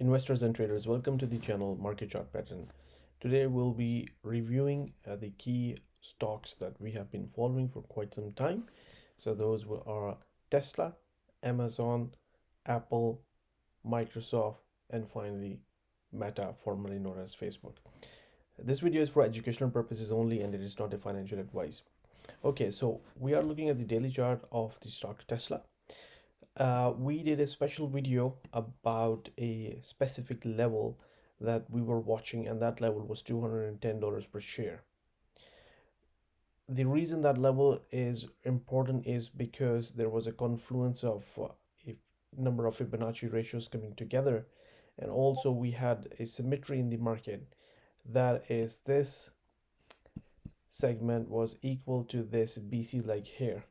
Investors and traders, welcome to the channel Market Chart Pattern. Today we'll be reviewing the key stocks that we have been following for quite some time. So those are Tesla, Amazon, Apple, Microsoft, and finally Meta, formerly known as Facebook. This video is for educational purposes only and it is not a financial advice. Okay, so we are looking at the daily chart of the stock Tesla. We did a special video about a specific level that we were watching, and that level was $210 per share. The reason that level is important is because there was a confluence of a number of Fibonacci ratios coming together, and also we had a symmetry in the market. That is, this segment was equal to this BC leg here.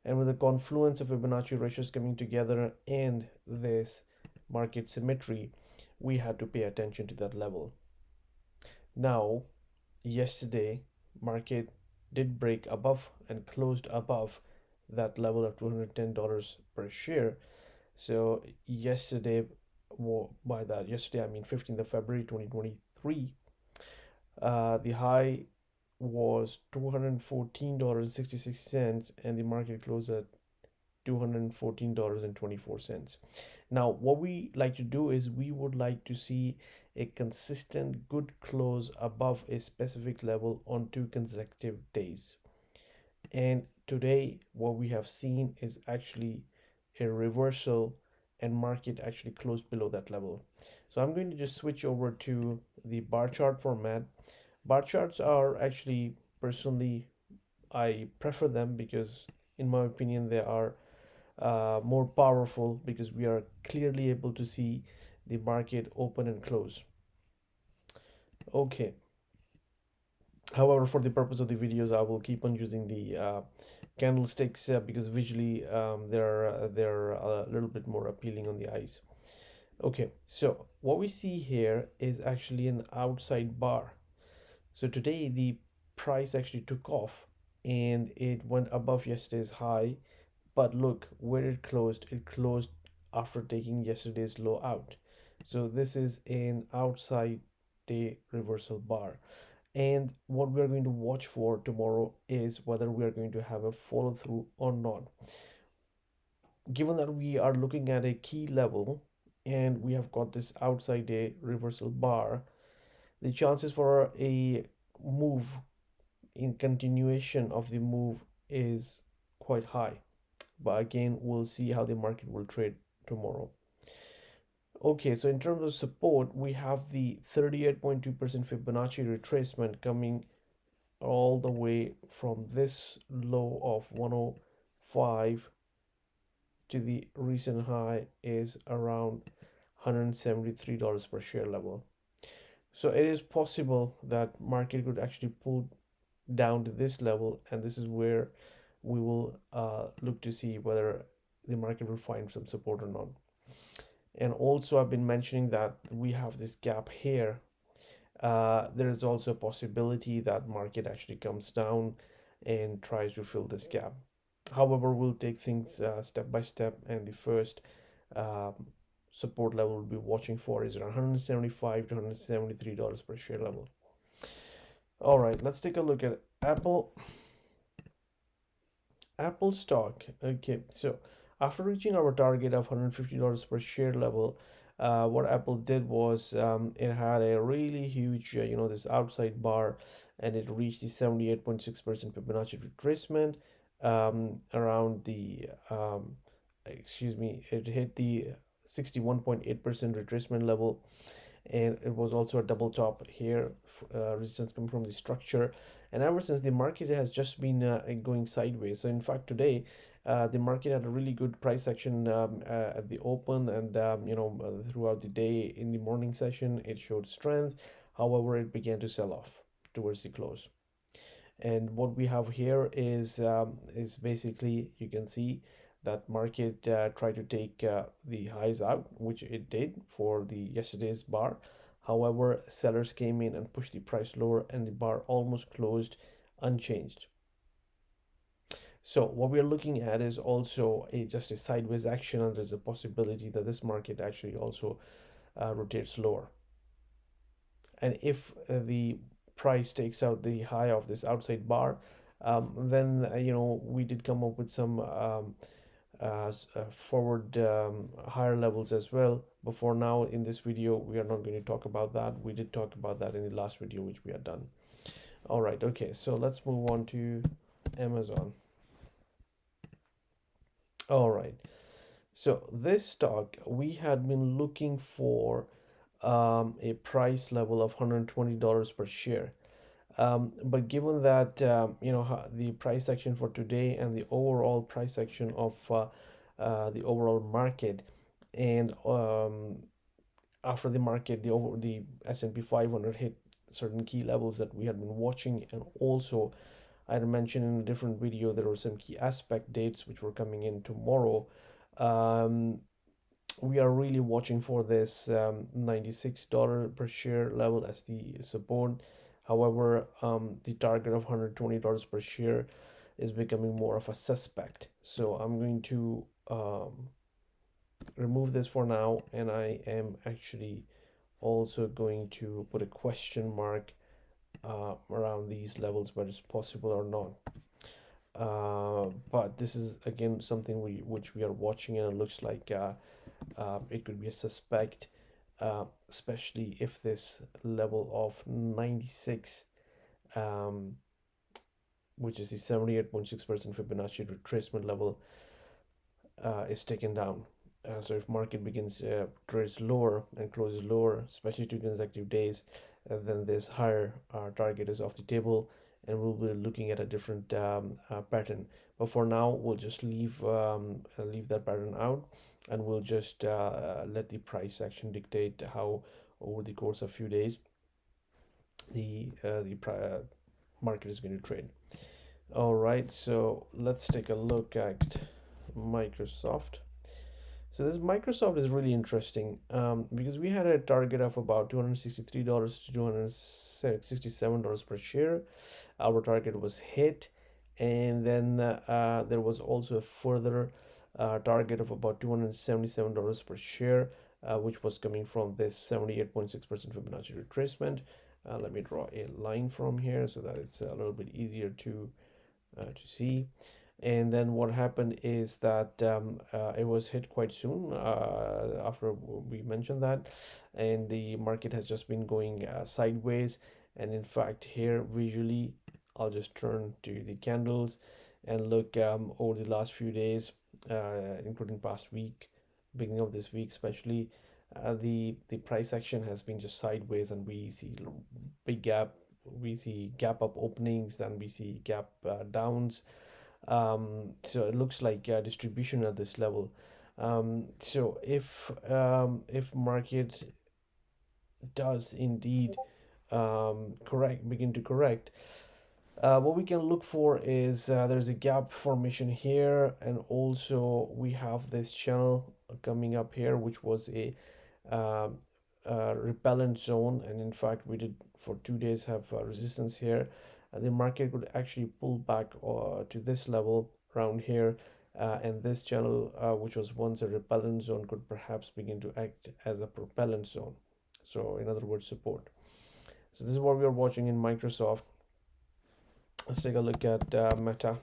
And with the confluence of Fibonacci ratios coming together and this market symmetry, we had to pay attention to that level. Now, yesterday, market did break above and closed above that level of $210 per share. So yesterday, by that yesterday I mean 15th of February 2023, the high was $214.66 and the market closed at $214.24. Now, what we like to do is we would like to see a consistent good close above a specific level on 2 consecutive days. And today, what we have seen is actually a reversal and market actually closed below that level. So I'm going to just switch over to the bar chart format. Bar charts are actually, personally, I prefer them because in my opinion they are more powerful because we are clearly able to see the market open and close. Okay. However, for the purpose of the videos, I will keep on using the candlesticks because visually they're a little bit more appealing on the eyes. Okay, so what we see here is actually an outside bar. So today the price actually took off and it went above yesterday's high, but look where it closed. It closed after taking yesterday's low out. So this is an outside day reversal bar. And what we are going to watch for tomorrow is whether we are going to have a follow through or not. Given that we are looking at a key level and we have got this outside day reversal bar, the chances for a move in continuation of the move is quite high. But again, we'll see how the market will trade tomorrow. Okay, so in terms of support, we have the 38.2% Fibonacci retracement coming all the way from this low of 105 to the recent high is around $173 per share level. So it is possible that market could actually pull down to this level, and this is where we will look to see whether the market will find some support or not. And also I've been mentioning that we have this gap here. There is also a possibility that market actually comes down and tries to fill this gap. However, we'll take things step by step, and the first support level we'll be watching for is around $175 to $173 per share level. All right, let's take a look at Apple stock. Okay, so after reaching our target of $150 per share level, what Apple did was it had a really huge, this outside bar, and it reached the 78.6% Fibonacci retracement around the, it hit the 61.8% retracement level, and it was also a double top here, resistance coming from the structure. And ever since, the market has just been going sideways. So in fact today the market had a really good price action at the open, and throughout the day. In the morning session it showed strength. However, it began to sell off towards the close. And what we have here is basically, you can see that market tried to take the highs out, which it did for the yesterday's bar. However, sellers came in and pushed the price lower, and the bar almost closed unchanged. So what we are looking at is also just a sideways action, and there's a possibility that this market actually also rotates lower. And if the price takes out the high of this outside bar, then we did come up with some forward higher levels as well. But for now, in this video, we are not going to talk about that. We did talk about that in the last video which we had done. All right, okay, so let's move on to Amazon. All right, so this stock, we had been looking for a price level of $120 per share. But given that the price action for today and the overall price action of the overall market, and after the market, the S&P 500 hit certain key levels that we had been watching, and also I had mentioned in a different video there were some key aspect dates which were coming in tomorrow. Um, we are really watching for this $96 per share level as the support. However, the target of $120 per share is becoming more of a suspect. So I'm going to remove this for now, and I am actually also going to put a question mark around these levels, whether it's possible or not. But this is again something which we are watching, and it looks like it could be a suspect, especially if this level of 96, um, which is the 78.6% Fibonacci retracement level, is taken down. So if market begins trades lower and closes lower, especially 2 consecutive days, then this higher target is off the table, and we'll be looking at a different pattern. But for now, we'll just leave that pattern out, and we'll just let the price action dictate how over the course of few days the market is going to trade. All right, so let's take a look at Microsoft. So this Microsoft is really interesting because we had a target of about $263 to $267 per share. Our target was hit, and then there was also a further target of about $277 per share, which was coming from this 78.6% Fibonacci retracement. Let me draw a line from here so that it's a little bit easier to see. And then what happened is that it was hit quite soon after we mentioned that, and the market has just been going sideways. And in fact, here visually, I'll just turn to the candles and look over the last few days, including past week, beginning of this week especially. The price action has been just sideways, and we see big gap. We see gap up openings, then we see gap downs. So it looks like distribution at this level. So if market does indeed begin to correct, what we can look for is there's a gap formation here, and also we have this channel coming up here, which was a uh, repellent zone, and in fact we did for 2 days have resistance here. The market could actually pull back to this level around here, and this channel, which was once a repellent zone, could perhaps begin to act as a propellant zone, so in other words support. So this is what we are watching in Microsoft. Let's take a look at Meta.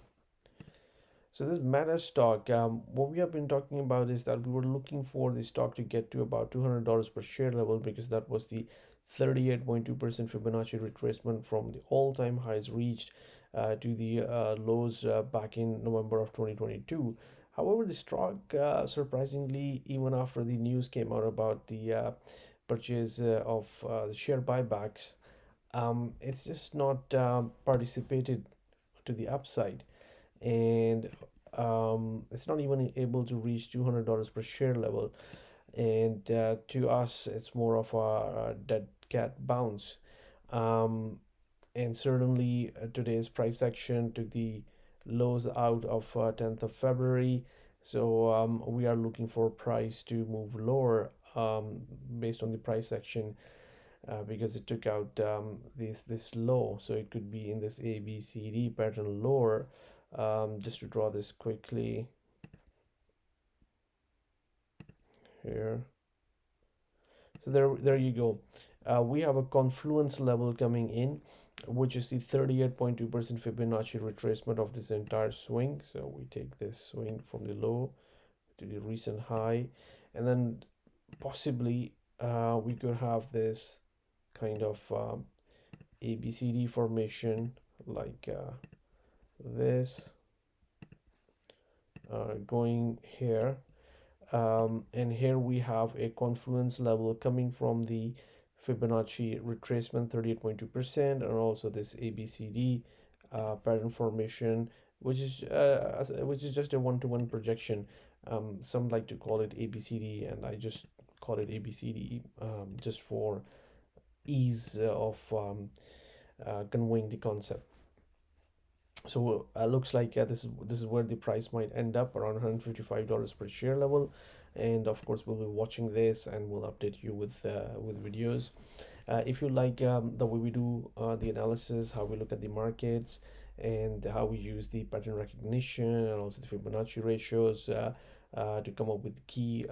So this Meta stock, what we have been talking about is that we were looking for the stock to get to about $200 per share level, because that was the 38.2% Fibonacci retracement from the all-time highs reached to the lows back in November of 2022. However, the stock, surprisingly, even after the news came out about the purchase of the share buybacks, it's just not participated to the upside, and it's not even able to reach $200 per share level. And to us, it's more of a dead cat bounce. Um, and certainly today's price action took the lows out of 10th of February. So we are looking for price to move lower based on the price action, because it took out this low, so it could be in this ABCD pattern lower. Just to draw this quickly here. So there you go. We have a confluence level coming in, which is the 38.2% Fibonacci retracement of this entire swing. So we take this swing from the low to the recent high, and then possibly we could have this kind of ABCD formation like this going here. And here we have a confluence level coming from the Fibonacci retracement 38.2%, and also this ABCD pattern formation, which is just a one-to-one projection. Some like to call it ABCD, and I just call it ABCD just for ease of conveying the concept. So looks like this is where the price might end up, around $155 per share level. And of course we'll be watching this, and we'll update you with videos. If you like the way we do the analysis, how we look at the markets, and how we use the pattern recognition and also the Fibonacci ratios to come up with key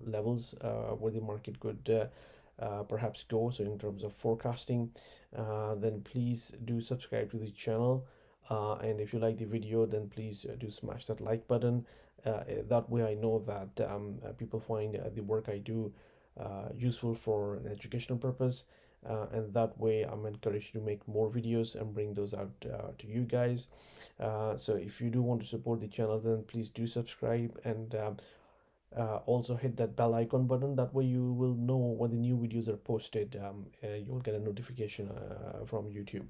levels where the market could perhaps go, so in terms of forecasting, then please do subscribe to the channel. And if you like the video, then please do smash that like button. That way I know that people find the work I do useful for an educational purpose. And that way I'm encouraged to make more videos and bring those out to you guys. So if you do want to support the channel, then please do subscribe, and also hit that bell icon button. That way you will know when the new videos are posted. You will get a notification from YouTube.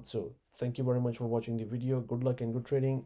So thank you very much for watching the video. Good luck and good trading.